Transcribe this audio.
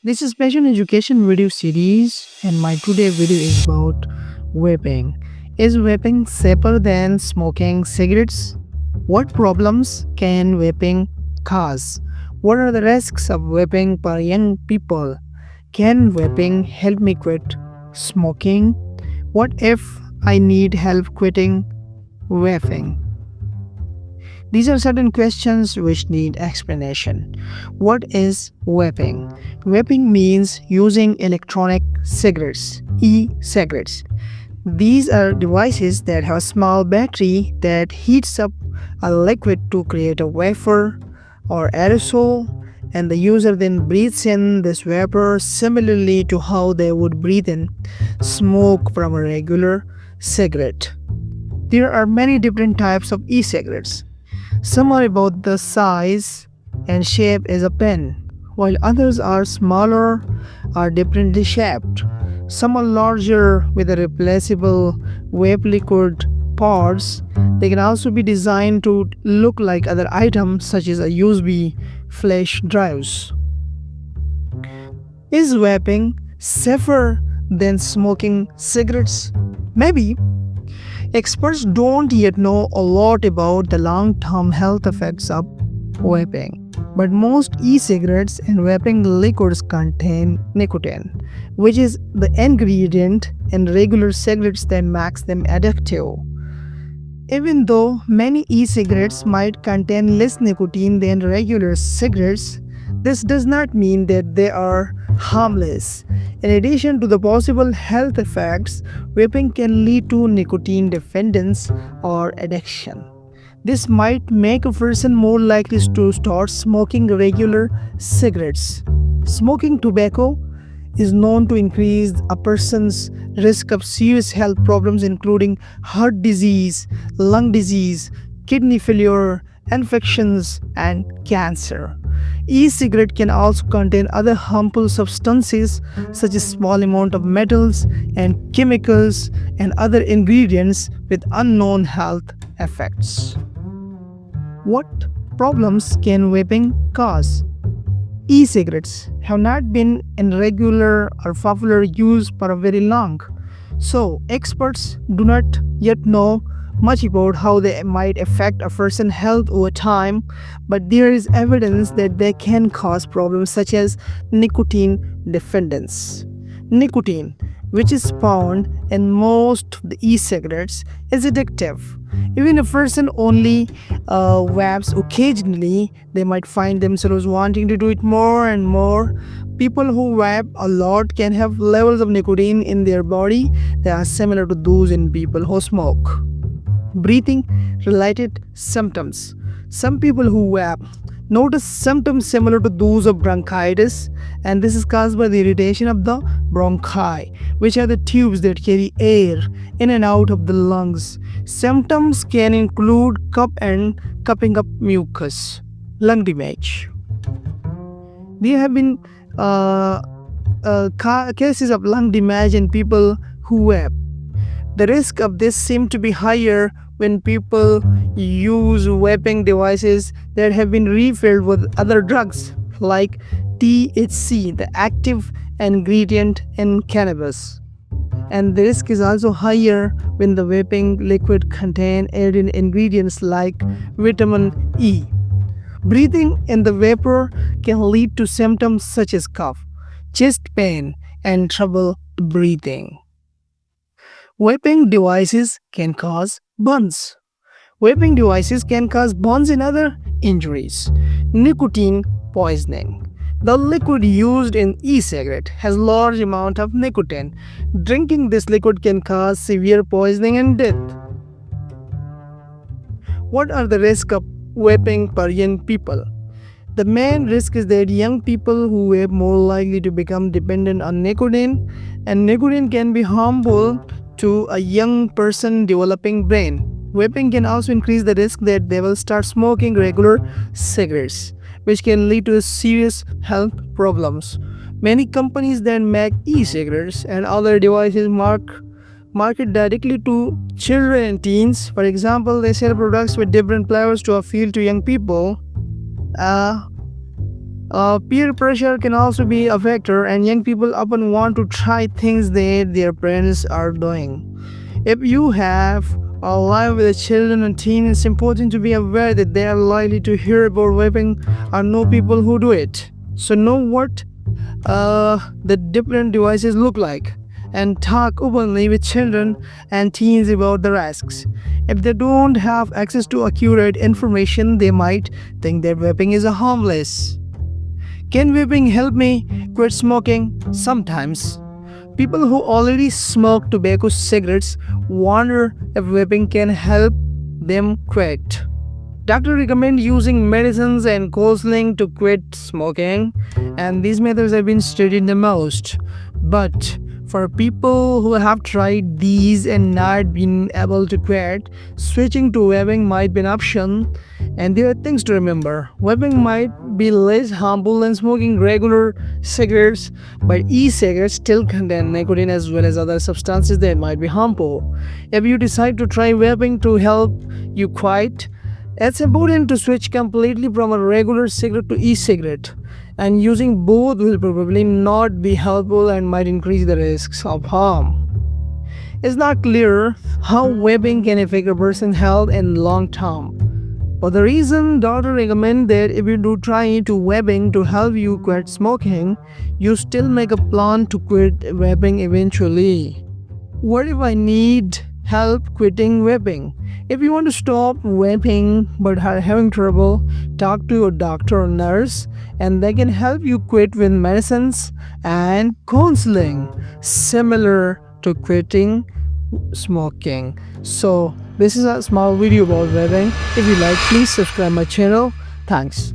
This is Passion Education video series, and my today video is about vaping. Is vaping safer than smoking cigarettes? What problems can vaping cause? What are the risks of vaping for young people? Can vaping help me quit smoking? What if I need help quitting vaping? These are certain questions which need explanation. What is vaping? Vaping means using electronic cigarettes, e-cigarettes. These are devices that have a small battery that heats up a liquid to create a vapor or aerosol, and the user then breathes in this vapor similarly to how they would breathe in smoke from a regular cigarette. There are many different types of e-cigarettes. Some are about the size and shape as a pen, while others are smaller or differently shaped. Some are larger with a replaceable vape liquid pods. They can also be designed to look like other items such as a USB flash drives. Is vaping safer than smoking cigarettes? Maybe. Experts don't yet know a lot about the long term health effects of vaping, but most e cigarettes and vaping liquids contain nicotine, which is the ingredient in regular cigarettes that makes them addictive. Even though many e cigarettes might contain less nicotine than regular cigarettes, this does not mean that they are harmless. In addition to the possible health effects, vaping can lead to nicotine dependence or addiction. This might make a person more likely to start smoking regular cigarettes. Smoking tobacco is known to increase a person's risk of serious health problems including heart disease, lung disease, kidney failure, infections, and cancer. E-cigarette can also contain other harmful substances such as small amount of metals and chemicals and other ingredients with unknown health effects. What problems can vaping cause? E-cigarettes have not been in regular or popular use for a very long, so experts do not yet know much about how they might affect a person's health over time, but there is evidence that they can cause problems such as nicotine dependence. Nicotine, which is found in most of the e-cigarettes, is addictive. Even if a person only vapes occasionally, they might find themselves wanting to do it more and more. People who vape a lot can have levels of nicotine in their body that are similar to those in people who smoke. Breathing related symptoms. Some people who vape notice symptoms similar to those of bronchitis, and this is caused by the irritation of the bronchi, which are the tubes that carry air in and out of the lungs. Symptoms can include cough and cupping up mucus, lung damage. There have been cases of lung damage in people who vape. The risk of this seems to be higher when people use vaping devices that have been refilled with other drugs like THC, the active ingredient in cannabis. And the risk is also higher when the vaping liquid contain added ingredients like vitamin E. Breathing in the vapor can lead to symptoms such as cough, chest pain, and trouble breathing. Vaping devices can cause burns. Vaping devices can cause burns and other injuries. Nicotine poisoning. The liquid used in e-cigarette has large amount of nicotine. Drinking this liquid can cause severe poisoning and death. What are the risks of vaping for young people? The main risk is that young people who vape more likely to become dependent on nicotine, and nicotine can be harmful to a young person developing brain. Vaping can also increase the risk that they will start smoking regular cigarettes, which can lead to serious health problems. Many companies that make e-cigarettes and other devices market directly to children and teens. For example, they sell products with different flavors to appeal to young people. Peer pressure can also be a factor, and young people often want to try things that their parents are doing. If you have a life with children and teens, it's important to be aware that they are likely to hear about vaping or know people who do it. So know what the different devices look like and talk openly with children and teens about the risks. If they don't have access to accurate information, they might think that vaping is harmless. Can vaping help me quit smoking? Sometimes. People who already smoke tobacco cigarettes wonder if vaping can help them quit. Doctors recommend using medicines and counseling to quit smoking, and these methods have been studied the most. But for people who have tried these and not been able to quit, switching to vaping might be an option. And there are things to remember. Vaping might be less harmful than smoking regular cigarettes, but e-cigarettes still contain nicotine as well as other substances that might be harmful. If you decide to try vaping to help you quit, it's important to switch completely from a regular cigarette to e-cigarette, and using both will probably not be helpful and might increase the risks of harm. It's not clear how vaping can affect a person's health in long term. For the reason, doctors recommend that if you do try to vaping to help you quit smoking, you still make a plan to quit vaping eventually. What if I need help quitting vaping? If you want to stop vaping but are having trouble, talk to your doctor or nurse and they can help you quit with medicines and counseling similar to quitting smoking. So this is a small video about vaping. If you like, please subscribe my channel. Thanks.